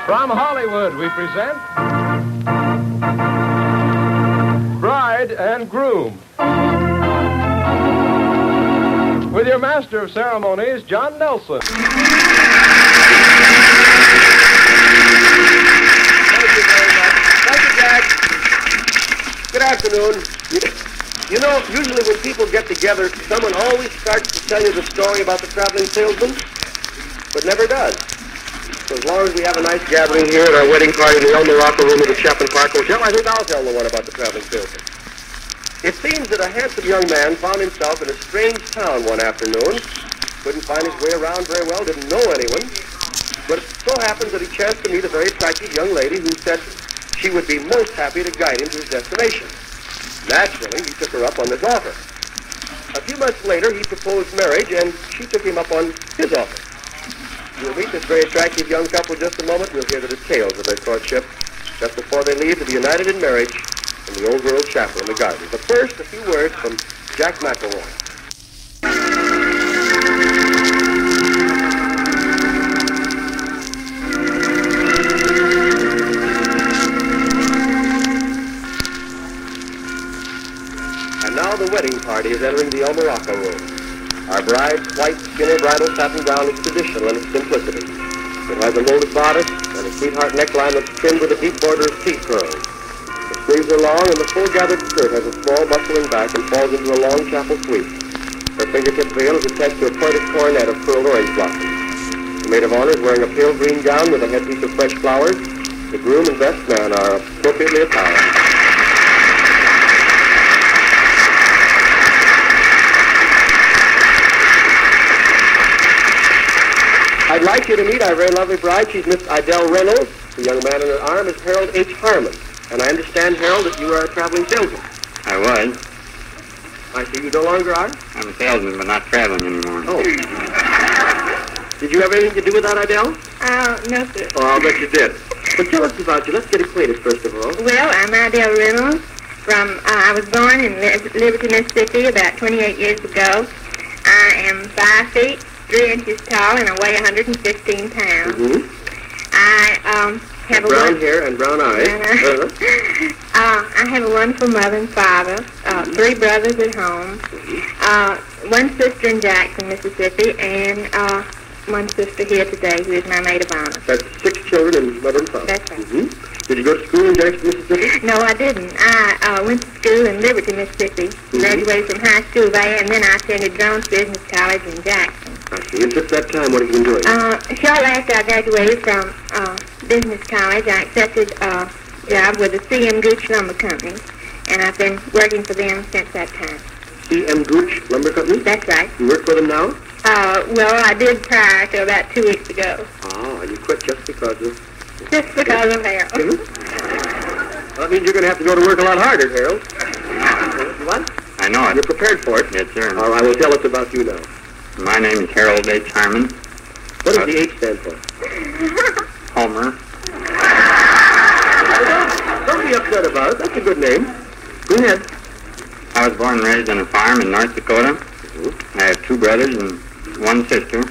From Hollywood, we present Bride and Groom. With your master of ceremonies, John Nelson. Thank you very much. Thank you, Jack. Good afternoon. You know, usually when people get together, someone always starts to tell you the story about the traveling salesman, but never does. So as long as we have a nice gathering here at our wedding party in the El Morocco room of the Chapin Park Hotel, I think I'll tell the one about the traveling salesman. It seems that a handsome young man found himself in a strange town one afternoon. Couldn't find his way around very well, didn't know anyone. But it so happens that he chanced to meet a very attractive young lady who said she would be most happy to guide him to his destination. Naturally, he took her up on this offer. A few months later, he proposed marriage, and she took him up on his offer. We'll meet this very attractive young couple in just a moment. We'll hear the details of their courtship just before they leave to be united in marriage in the old world chapel in the garden. But first, a few words from Jack McElroy. And now the wedding party is entering the El Morocco room. Our bride's white, skinny bridal satin gown is traditional in its simplicity. It has a molded bodice and a sweetheart neckline that's trimmed with a deep border of tea pearls. The sleeves are long, and the full-gathered skirt has a small bustling back and falls into a long chapel sweep. Her fingertip veil is attached to a pointed coronet of pearl orange blossoms. The maid of honor is wearing a pale green gown with a headpiece of fresh flowers. The groom and best man are appropriately attired. I'd like you to meet our very lovely bride. She's Miss Idelle Reynolds. The young man in her arm is Harold H. Harmon. And I understand, Harold, that you are a traveling salesman. I was. I see you no longer are? I'm a salesman, but not traveling anymore. Oh. Did you have anything to do with that, Idelle? No, sir. Oh, I'll bet you did. But tell us about you. Let's get acquainted, first of all. Well, I'm Idelle Reynolds. I was born in Liberty, Mississippi about 28 years ago. I am 5 feet, 3 inches tall, and I weigh 115 pounds. Mm-hmm. I have brown hair and brown eyes. I have a wonderful mother and father, 3 brothers at home, 1 sister in Jackson, Mississippi, and 1 sister here today who is my maid of honor. That's 6 children and mother and father. That's right. Mm-hmm. Did you go to school in Jackson, Mississippi? No, I didn't. I went to school in Liberty, Mississippi, graduated from high school there, and then I attended Jones Business College in Jackson. I see. And since that time, what have you been doing? Shortly after I graduated from business college, I accepted a job with the C.M. Gooch Lumber Company, and I've been working for them since that time. C.M. Gooch Lumber Company? That's right. You work for them now? Well, I did prior to about 2 weeks ago. Oh, and you quit just because of... Just because of Harold. Well, that means you're going to have to go to work a lot harder, Harold. What? I know it. You're prepared for it? Yes, sir. All right, well, tell us about you now. My name is Harold H. Harmon. What does the H stand for? Homer. Don't be upset about it. That's a good name. Go ahead. I was born and raised on a farm in North Dakota. Mm-hmm. I have 2 brothers and 1 sister.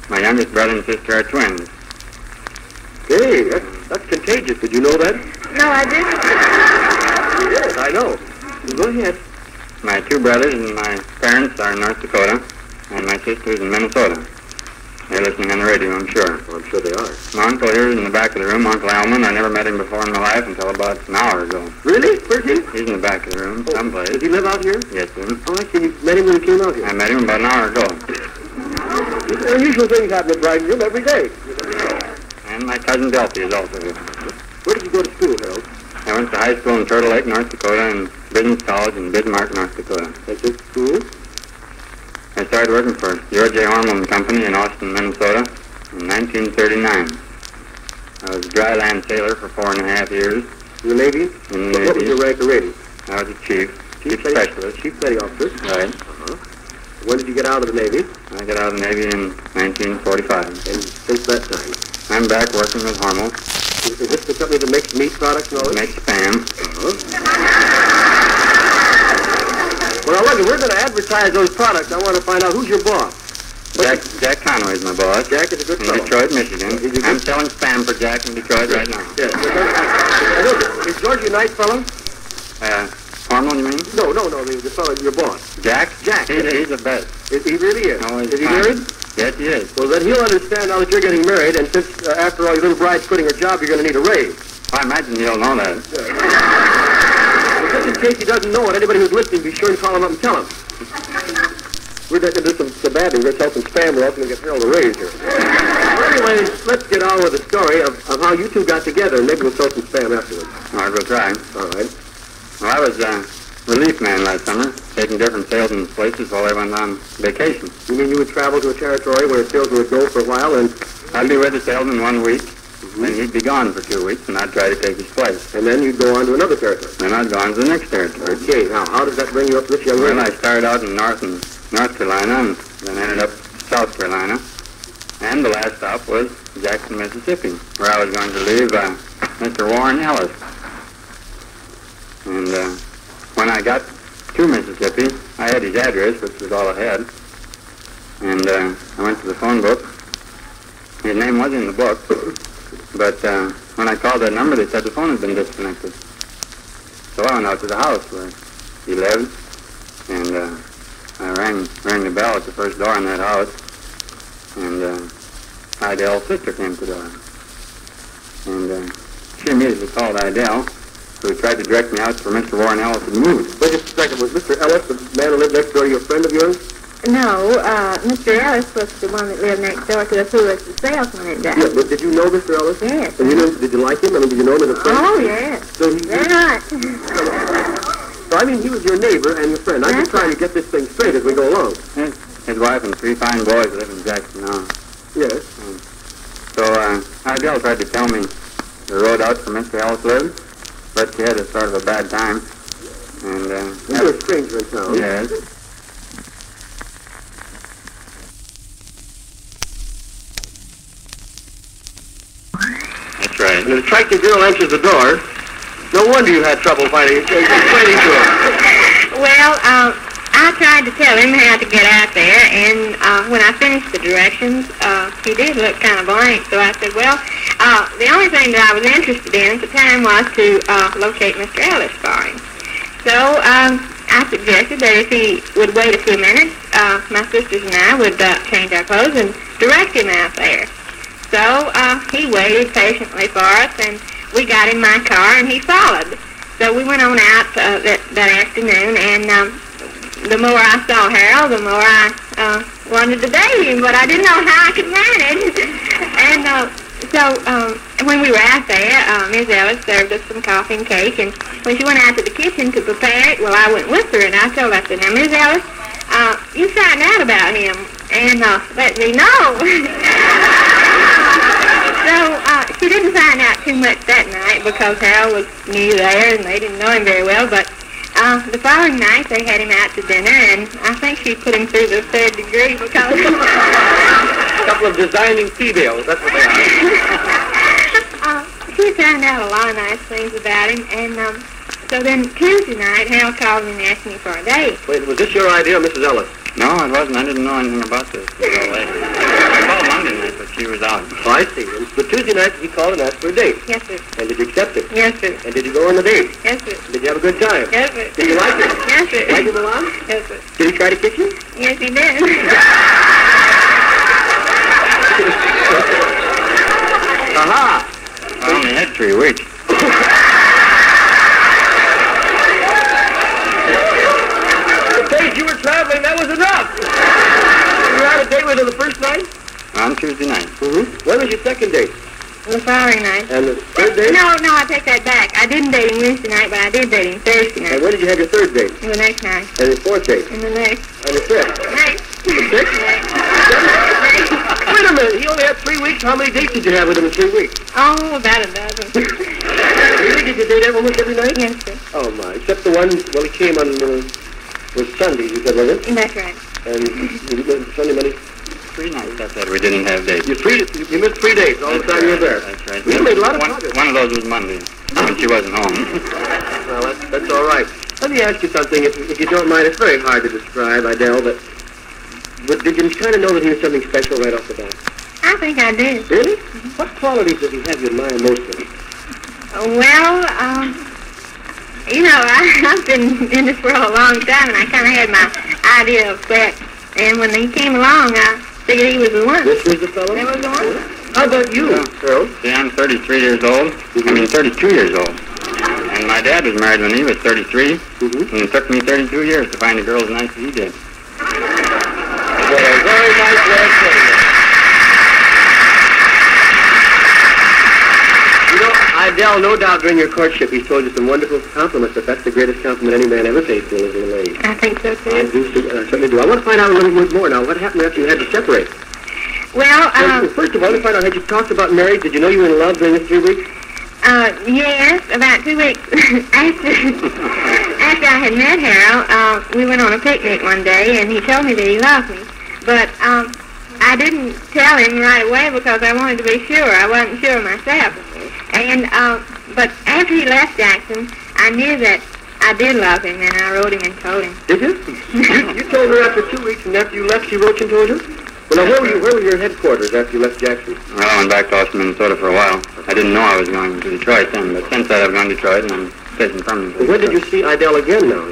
My youngest brother and sister are twins. Hey, that's contagious. Did you know that? No, I didn't. Yes, I know. Go ahead. My 2 brothers and my parents are in North Dakota, and my sister is in Minnesota. They're listening on the radio, I'm sure. Well, I'm sure they are. My uncle here is in the back of the room, Uncle Alman. I never met him before in my life until about an hour ago. Really? Where's he? He's in the back of the room, someplace. Does he live out here? Yes, sir. Oh, I see. You met him when he came out here. I met him about an hour ago. Unusual things happen at Bride and Groom every day. And my cousin Delphi is also here. Where did you go to school, Harold? I went to high school in Turtle Lake, North Dakota, and business college in Bismarck, North Dakota. That's it, school? I started working for George A. Harmon Company in Austin, Minnesota in 1939. I was a dry land sailor for 4.5 years. In the Navy? In the Navy. What was your rank or rating? I was a chief specialist. Chief petty officer? Right. When did you get out of the Navy? I got out of the Navy in 1945. And since that time? I'm back working with Harmon. Is this the company that makes meat products and all that? Makes spam. Well, now, look, if we're going to advertise those products, I want to find out who's your boss. Jack Conway's my boss. Jack is a good In fellow. Detroit, Michigan. I'm selling spam for Jack in Detroit right now. Yes. Is George your nice fellow? Harmon, you mean? No, the fellow, your boss. Jack? Jack. He's the best. He really is. No, he's is he fine. married? Yes, he is. Well, then he'll understand now that you're getting married, and since, after all, your little bride's quitting her job, you're going to need a raise. I imagine he'll know that. Well, just in case he doesn't know it, anybody who's listening, be sure and call him up and tell him. We're going to do some bad things. We're going to sell some spam. We're also going to get Harold a raise here. Well, anyway, let's get on with the story of how you two got together, and maybe we'll sell some spam afterwards. All right, we'll try. All right. Well, I was relief man last summer, taking different salesmen's places while they went on vacation. You mean you would travel to a territory where a salesman would go for a while, and I'd be with the salesman 1 week, then he'd be gone for 2 weeks, and I'd try to take his place. and then you'd go on to another territory? Then I'd go on to the next territory. Okay, now, how does that bring you up to this young Well, lady? I started out in North Carolina, and then ended up South Carolina. And the last stop was Jackson, Mississippi, where I was going to leave Mr. Warren Ellis. And when I got to Mississippi, I had his address, which was all I had. And I went to the phone book. His name was in the book, but when I called that number, they said the phone had been disconnected. So I went out to the house where he lived, and I rang the bell at the first door in that house, and Idell's sister came to the door. And she immediately called Idelle, who tried to direct me out for Mr. Warren Ellis to move. Wait just a second. Was Mr. Ellis, the man who lived next door to you, a friend of yours? No, Mr. Ellis was the one that lived next door to us, who was the salesman in Jackson. Yeah, but did you know Mr. Ellis? Yes. And did you like him? I mean, did you know him as a friend? Oh, yes. So Very much. So, I mean, he was your neighbor and your friend. I'm just trying to get this thing straight as we go along. His wife and 3 fine boys live in Jackson now. Yes. So Idelle tried to tell me the road out for Mr. Ellis lived, but she had a sort of a bad time. And You're a stranger in town. yes. That's right. And an attractive girl answers the door. No wonder you had trouble explaining to him. Well, I tried to tell him how to get out there, and when I finished the directions, he did look kind of blank. So I said, well, the only thing that I was interested in at the time was to locate Mr. Ellis for him. So I suggested that if he would wait a few minutes, my sisters and I would change our clothes and direct him out there. So he waited patiently for us, and we got in my car, and he followed. So we went on out that afternoon, and the more I saw Harold, the more I wanted to date him, but I didn't know how I could manage. And so when we were out there, Ms. Ellis served us some coffee and cake, and when she went out to the kitchen to prepare it, well, I went with her, and I told her, I said, now, Ms. Ellis, you found out about him, and let me know. So she didn't find out too much that night because Harold was new there and they didn't know him very well. But the following night they had him out to dinner, and I think she put him through the 3rd degree because A couple of designing females, that's what they are. she found out a lot of nice things about him. And so then Tuesday night, Harold called me and asked me for a date. Wait, was this your idea, Mrs. Ellis? No, it wasn't. I didn't know anything about this until later. I called Monday night, but she was out. Oh, I see. And the Tuesday night he called and asked for a date. Yes, sir. And did you accept it? Yes, sir. And did you go on the date? Yes, sir. Did you have a good time? Yes, sir. Did you like it? Yes, sir. Like him a lot? Yes, sir. Did he try to kiss you? Yes, he did. Aha! I only had 3 weeks. The days you were traveling, that was enough! You had a date with him the first night? On Tuesday night. Mm-hmm. When was your second date? The following night. And the third date? No, I take that back. I didn't date him Wednesday night, but I did date him Thursday And night. when did you have your third date? And the next night. And your fourth date? And the next. And the fifth? Next. The sixth? Wait a minute, he only had 3 weeks. How many dates did you have with him in 3 weeks? Oh, about a dozen. Really? Did you date almost every night? Yes, sir. Oh, my. Except the one, well, he came on, was Sunday, you said, was it? That's right. And Sunday, Monday. 3 nights I said we didn't have dates. You missed 3 days all the time you were there. That's right. You made a lot of progress. One of those was Monday, when she wasn't home. Well, that's all right. Let me ask you something, if you don't mind. It's very hard to describe, Idelle, but But did you kind of know that he was something special right off the bat? I think I did. Really? What qualities does he have you admire mostly? Well, I've been in this world a long time, and I kind of had my idea of sex. And when he came along, I figured he was the one. This was the fellow? That was the one. How about you, Earl? See, I'm 33 years old. I mean, 32 years old. And my dad was married when he was 33. And it took me 32 years to find a girl as nice as he did. Well, a very nice way of putting it. You know, Idelle, no doubt during your courtship he's told you some wonderful compliments, but that's the greatest compliment any man ever paid to a little lady. I think so, too. I do, certainly do. I want to find out a little bit more now. What happened after you had to separate? Well, First of all, let me find out, had you talked about marriage? Did you know you were in love during this 3 weeks? Yes, about 2 weeks after I had met Harold, we went on a picnic one day, and he told me that he loved me. But I didn't tell him right away because I wanted to be sure. I wasn't sure myself. And but after he left Jackson, I knew that I did love him, and I wrote him and told him. Did you? You told her after 2 weeks, and after you left, she wrote you and told you? Well, now, where were your headquarters after you left Jackson? Well, I went back to Austin, Minnesota for a while. I didn't know I was going to Detroit then, but since that I've gone to Detroit, and I'm staying permanently. Well, when did you see Idelle again now?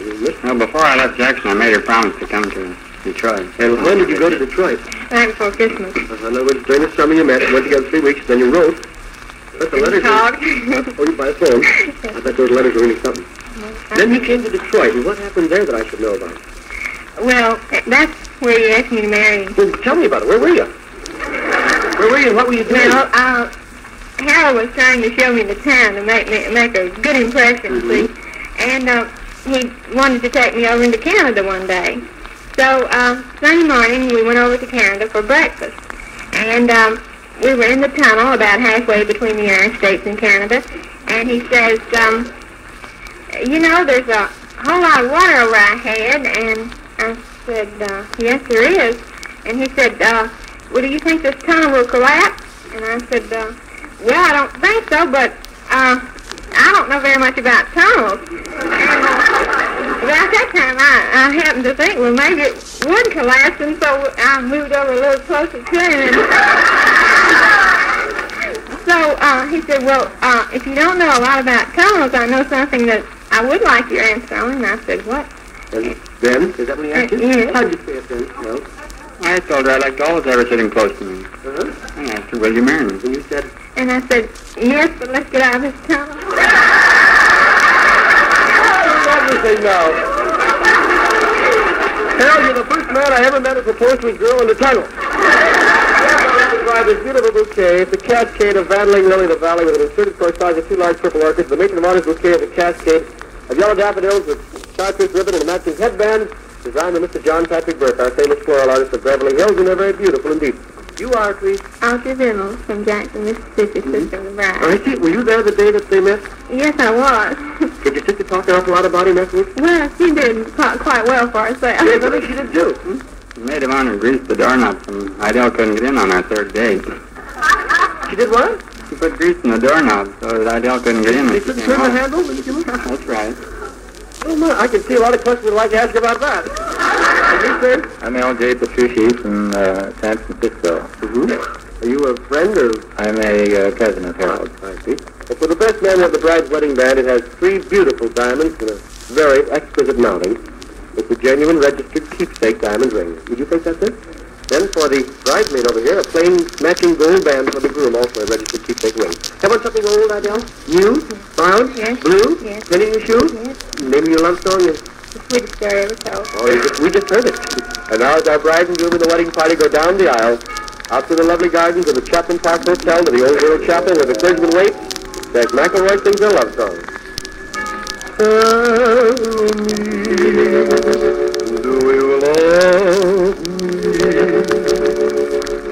Well, before I left Jackson, I made her promise to come to Detroit. And when did you go to Detroit? Right before Christmas. In other words, during the summer you met, went together 3 weeks, then you wrote. But the letters... Talked. Oh, you by phone. I thought those letters were really something. Then you came to Detroit, and what happened there that I should know about? Well, that's where you asked me to marry him. Well, tell me about it. Where were you? Where were you and what were you doing? Well, Harold was trying to show me the town to make a good impression, see? And he wanted to take me over into Canada one day. So Sunday morning we went over to Canada for breakfast. And we were in the tunnel about halfway between the United States and Canada. And he says, there's a whole lot of water over our head. And I said, yes, there is. And he said, well, do you think this tunnel will collapse? And I said, well, I don't think so, but I don't know very much about tunnels. And about that time, I happened to think, well, maybe it would collapse, and so I moved over a little closer to him. So he said, well, if you don't know a lot about tunnels, I know something that I would like your answer on. And I said, what? And then? Is that what he asked you? Yes. How did you say it then? No. I told her I liked all that were sitting close to me. I asked her, will you marry me? And you said? And I said, yes, but let's get out of this tunnel. Everything now. Harold, you're the first man I ever met who proposed to a girl in the tunnel. This beautiful bouquet. It's a cascade of Vandling Lily of the Valley with an inserted corsage of 2 large purple orchids. The matron of honor's bouquet is a cascade of yellow daffodils with chartreuse ribbon and a matching headband designed by Mr. John Patrick Burke, our famous floral artist of Beverly Hills, and they're very beautiful indeed. You are, please? Audrey Reynolds from Jackson, Mississippi, sister of the bride. I see. Were you there the day that they met? Yes, I was. Did your sister talk an awful lot about him afterwards? Well, she did quite well for herself. Yes, I think she did too. The maid of honor greased the doorknobs, and Idelle couldn't get in on our 3rd date. She did what? She put grease in the doorknob so that Idelle couldn't get in. They couldn't turn the handle? That's right. Oh, my, I can see a lot of questions I'd like to ask you about that. And you, sir? I'm L.J. Petrucci from San Francisco. Are you a friend or? I'm a cousin of Harold. I see. Well, for the best man of the bride's wedding band, it has 3 beautiful diamonds and a very exquisite mounting. It's a genuine registered keepsake diamond ring. Would you think that's it? Then for the bridesmaid over here, a plain matching gold band for the groom, also a registered keepsake ring. How about something old, Idelle? New? Brown? Yes. Blue? Yes. Penny in your shoe? Yes. Name of your love song is? The sweetest story ever told. Oh, we just heard it. And now as our bride and groom and the wedding party go down the aisle, out through the lovely gardens of the Chapman Park Hotel to the Old World Chapel where the clergyman waits, there's McElroy sings a love song. Tell me, do you love me?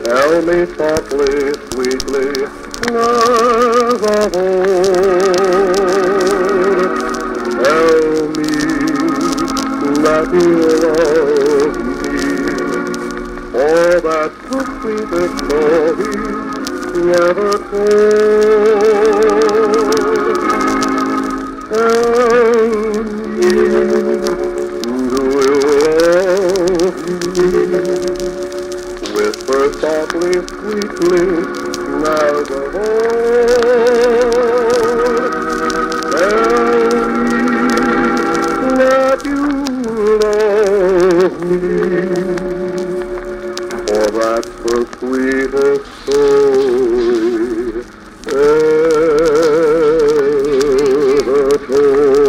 Tell me softly, sweetly, love of old. Tell me that you love me. Oh, that's the sweetest story you ever told. Tell me, do you love me? cling night of old. Tell me that you love me, for that's the sweetest story ever told.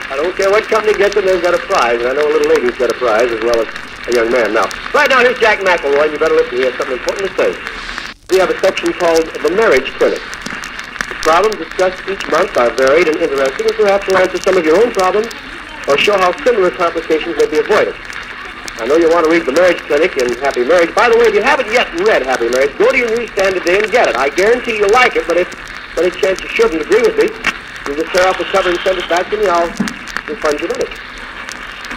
I don't care what company gets it, they've got a prize, and I know a little lady's got a prize as well as a young man. Now, right now, here's Jack McElroy, and you better listen, he has something important to say. We have a section called the Marriage Clinic. The problems discussed each month are varied and interesting, and perhaps will answer some of your own problems or show how similar complications may be avoided. I know you want to read the Marriage Clinic in Happy Marriage. By the way, if you haven't yet read Happy Marriage, go to your newsstand today and get it. I guarantee you'll like it, but if any chance you shouldn't agree with me, you just tear off the cover and send it back to me. I'll refund your money.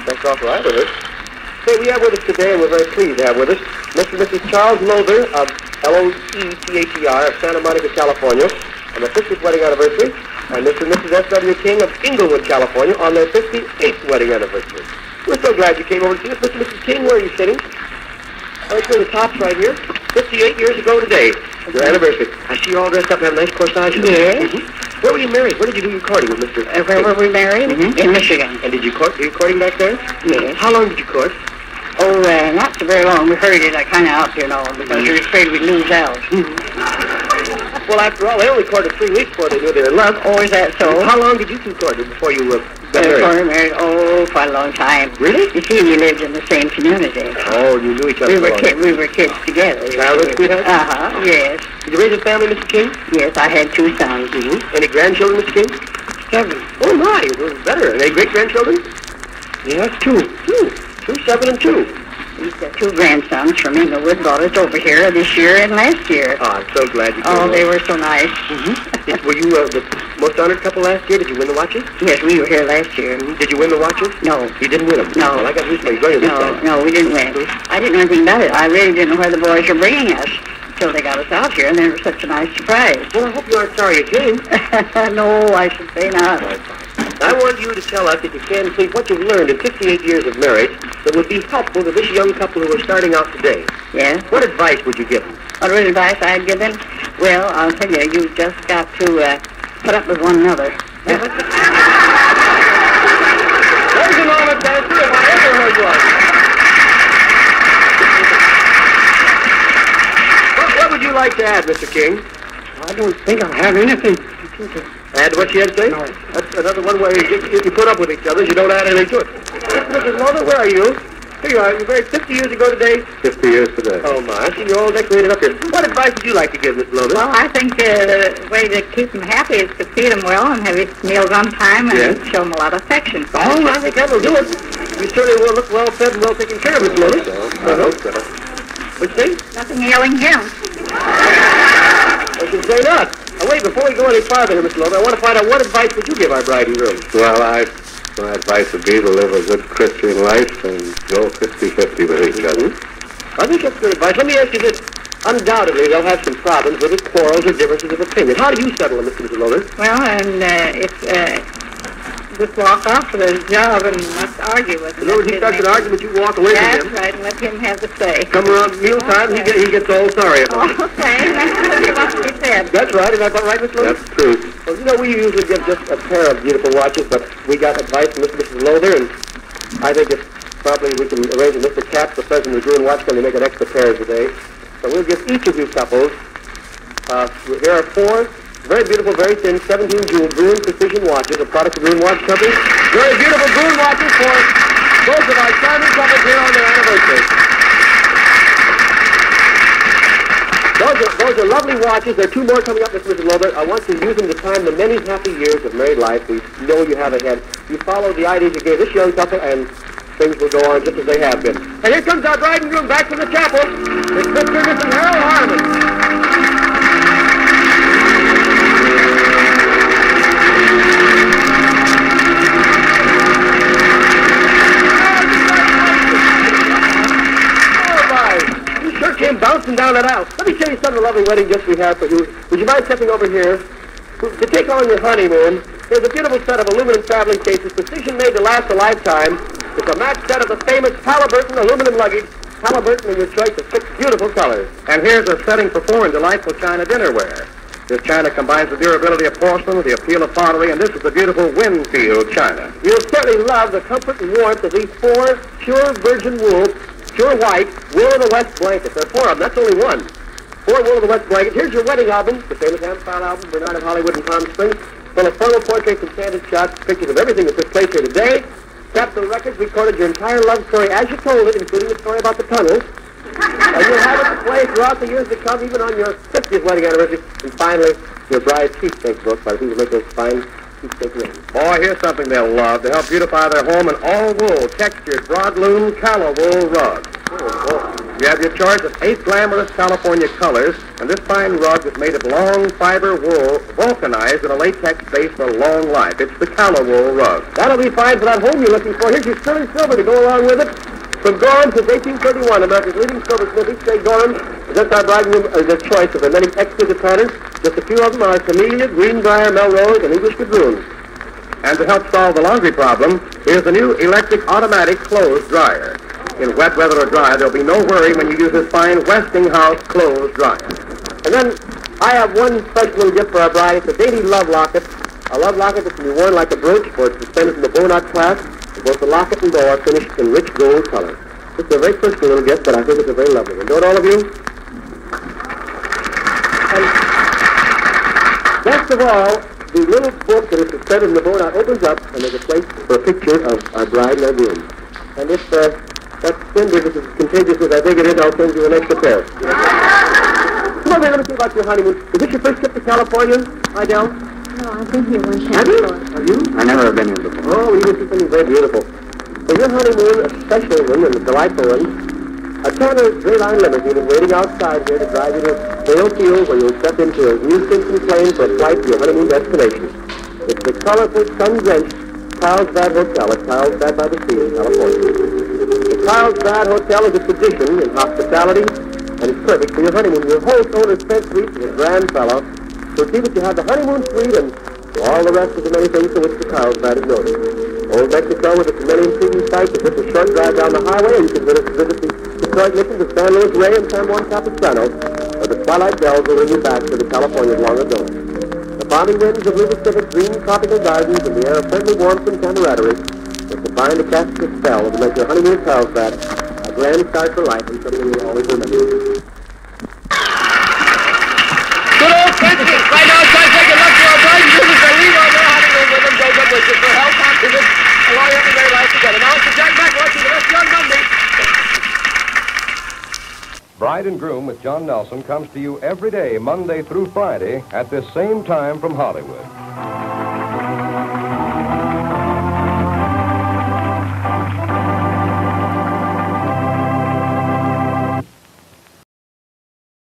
That's offer I heard. Hey, we have with us today, and we're very pleased to have with us, Mr. and Mrs. Charles Lother of Loether of Santa Monica, California, on their 50th wedding anniversary, and Mr. and Mrs. S.W. King of Inglewood, California, on their 58th wedding anniversary. We're so glad you came over to see us. Mr. and Mrs. King, where are you sitting? Right here, the top's right here. 58 years ago today, your anniversary. I see you all dressed up and have nice corsages. Yes. Where were you married? Where did you do your courting with Mr. Where were we married? In Michigan. And did you court? Were you courting back there? Yes. How long did you court? Oh, not so very long. We hurried it kind of out, because we were afraid we'd lose out. Well, after all, they only courted 3 weeks before they knew they were in love. Oh, is that so? How long did you two court before you got married? Before we married, quite a long time. Really? You see, we lived in the same community. Oh, you knew each other. We were kids together. Childhood sweetheart? Yes. Did you raise a family, Mr. King? Yes, I had 2 sons. Any grandchildren, Mr. King? 7. Oh, my, it was better. Any great-grandchildren? Yes, 2. 2, 7, and 2. We've got 2 grandsons from Inglewood brought us over here this year and last year. Oh, I'm so glad you came. Oh, they were so nice. Were you the most honored couple last year? Did you win the watches? Yes, we were here last year. Did you win the watches? No. You didn't win them? No. Well, I got news for you. Go ahead, this time. No, we didn't win. I didn't know anything about it. I really didn't know where the boys were bringing us until they got us out here, and they were such a nice surprise. Well, I hope you aren't sorry you came. No, I should say not. I want you to tell us, if you can, please, what you've learned in 58 years of marriage that would be helpful to this young couple who are starting out today. Yes? What advice would you give them? What advice I'd give them? Well, I'll tell you, you've just got to put up with one another. Ladies and gentlemen, thank you if I ever heard one. What would you like to add, Mr. King? I don't think I have anything. Add what she had to say? No. That's another one way you put up with each other. You don't add anything to it. Mrs. Lother, where are you? Here you are. You married 50 years ago today? 50 years today. Oh, my. I see you're all decorated up here. What advice would you like to give, Miss Lother? Well, I think the way to keep them happy is to feed them well and have his meals on time and show them a lot of affection. Oh, I think that will do it. You certainly will look well fed and well taken care of, Miss Lother. I hope so. What'd you say? Nothing ailing him. I should say not. Now, wait, before we go any farther here, Miss Lother, I want to find out what advice would you give our bride and groom? Well, my advice would be to live a good Christian life and go 50-50 with each other. I think that's good advice. Let me ask you this. Undoubtedly, they'll have some problems with it, quarrels or differences of opinion. How do you settle them, Mrs. Lother? Well, and just walk off with his job and not argue with him. In other words, he starts an argument, you walk away from That's him. right, and let him have the say. Come around mealtime, he gets all sorry about it. Okay, that's what must be said. That's right. Is that about right, Miss Lother? That's true. Well, we usually give just a pair of beautiful watches, but we got advice from Mrs. Lother, and I think it's probably we can arrange with Mr. Katz, the president of the Groom Watch Company, to make an extra pair today. So we'll give each of you couples, here are 4 very beautiful, very thin, 17-jewel Groom precision watches, a product of the Groom Watch Company. Very beautiful Groom watches for both of our charming couples here on their anniversary. Those are lovely watches. There are 2 more coming up, Mrs. Lother. I want you to use them to time the many happy years of married life we know you have ahead. You follow the ideas you gave this young couple, and things will go on just as they have been. And here comes our bride and groom back from the chapel. It's Mr. and Mrs. Harold Harmon. Came bouncing down that aisle. Let me tell you something, a lovely wedding gift we have for you. Would you mind stepping over here? To take on your honeymoon, there's a beautiful set of aluminum traveling cases, precision made to last a lifetime. It's a match set of the famous Halliburton aluminum luggage, Halliburton in your choice of 6 beautiful colors. And here's a setting for 4 in delightful china dinnerware. This china combines the durability of porcelain with the appeal of pottery, and this is the beautiful Winfield china. You'll certainly love the comfort and warmth of these 4 pure virgin wool, pure white, wool of the West blankets. There are 4 of them. That's only one. 4 wool of the West blankets. Here's your wedding album, the famous Amphile album, Bernard of Hollywood and Palm Springs, full of photo portraits and candid shots, pictures of everything that took place here today. Capitol Records recorded your entire love story as you told it, including the story about the tunnels. And you'll have it to play throughout the years to come, even on your 50th wedding anniversary. And finally, your bride's keepsake book by the people who make those fine keepsake rings. Boy, here's something they'll love to help beautify their home, an all-wool, textured, broadloom, calla wool rug. You have your choice of 8 glamorous California colors, and this fine rug is made of long fiber wool, vulcanized in a latex base for long life. It's the calla wool rug. That'll be fine for that home you're looking for. Here's your sterling silver to go along with it. From Gorham since 1831, America's leading silversmith, each day Gorham presents our bride and groom the choice of the many exquisite patterns. Just a few of them are Camellia, Greenbrier, Melrose, and English Gadroon. And to help solve the laundry problem, here's the new electric automatic clothes dryer. In wet weather or dry, there'll be no worry when you use this fine Westinghouse clothes dryer. And then I have one special little gift for our bride. It's a dainty love locket. A love locket that can be worn like a brooch, for it's suspended in the bow-knot clasp. Both the locket and bow are finished in rich gold color. It's a very personal little gift, but I think it's a very lovely one. Don't all of you? And best of all, the little book that is suspended in the bow-knot opens up, and there's a place for a picture of our bride and our groom. And if that cinder is as contagious as I think it is, I'll send you an extra pair. Come over here, let me see about your honeymoon. Is this your first trip to California, Idelle? No, I've been here one time. Have you? before. Have you? I never have been here before. Oh, you will see something very beautiful. For your honeymoon, a special one and a delightful one, a Turner Gray Line limousine is waiting outside here to drive you to Vale Field, where you'll step into a new Simpson plane for a flight to your honeymoon destination. It's the colorful, sun-drenched Carlsbad Hotel at Carlsbad by the Sea in California. The Carlsbad Hotel is a tradition in hospitality, and it's perfect for your honeymoon. Your host, owner Spence Reese, is a grand fellow. So see that you have the honeymoon suite and all the rest of the many things for which the Carlsbad is noted. Old Mexico with its many intriguing sights is just a short drive down the highway, and you can visit the historic missions of San Luis Rey and San Juan Capistrano, where the twilight bells will bring you back to the Californias long ago. The balmy winds of Blue Pacific, green tropical gardens, and the air of friendly warmth and camaraderie will combine to cast a spell to make your honeymoon Carlsbad a grand start for life and something you'll always remember. Good old Princeton! Right now, try to take a look for our bride and groom as they leave on their honeymoon with them. Go good wishes for health, happiness, and long every day life together. Now, it's the Jack Mack watching the rest of your Monday. Bride and Groom with John Nelson comes to you every day, Monday through Friday, at this same time from Hollywood.